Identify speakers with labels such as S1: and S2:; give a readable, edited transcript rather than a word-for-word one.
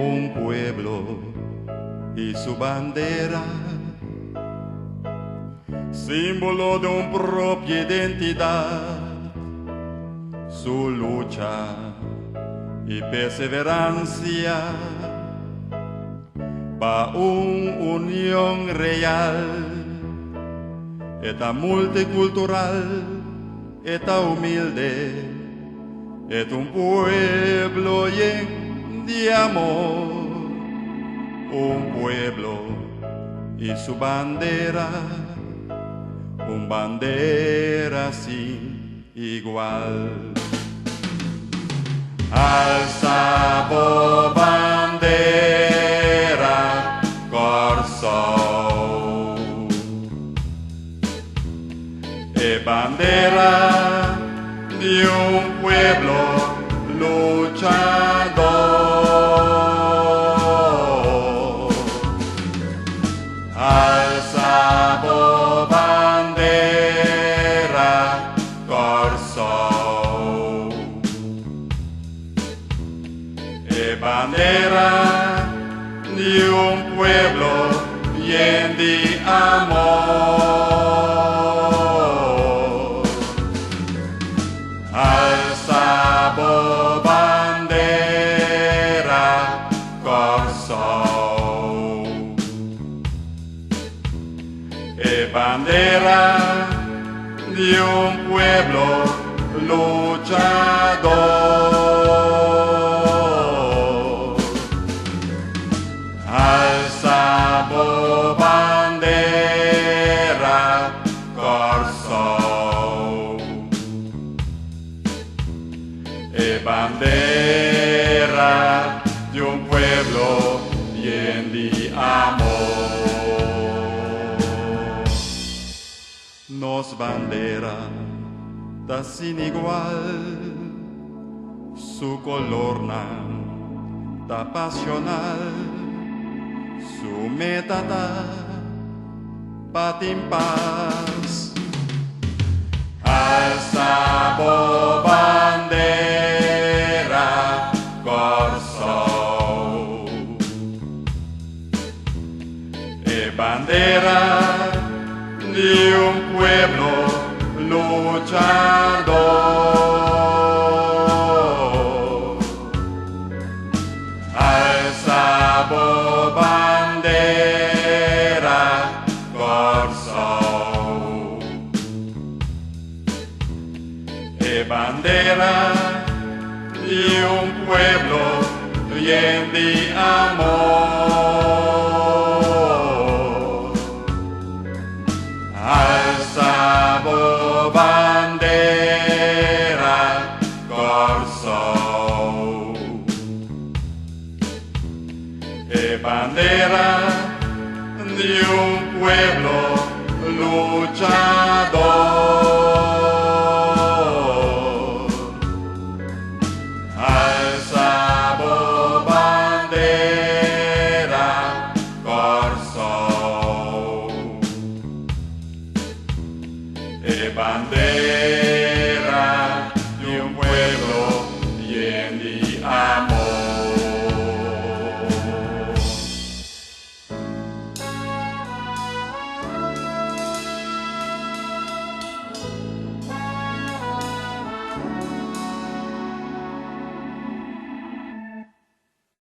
S1: un pueblo y su bandera, símbolo de una propia identidad, su lucha y perseverancia pa' una unión real, esta multicultural, esta humilde, es un pueblo lleno de amor, un pueblo y su bandera, una bandera sin igual. Alza vo bandera, corso, bandera de un pueblo luchador. Alza vo bandera, corso, bandera de un pueblo lleno de amor. Alza vo bandera, corso, bandera de un pueblo luchador. Alza vo bandera, corso, bandera de un pueblo lleno de amor. Nos bandera da sin igual, su color da pasional, su meta da patin paz. Alza vo bandera, corso, bandera de un pueblo luchador. Alza vo bandera, corso, bandera de un pueblo lleno de amor. Alza vo bandera, corso, bandera de un pueblo luchador.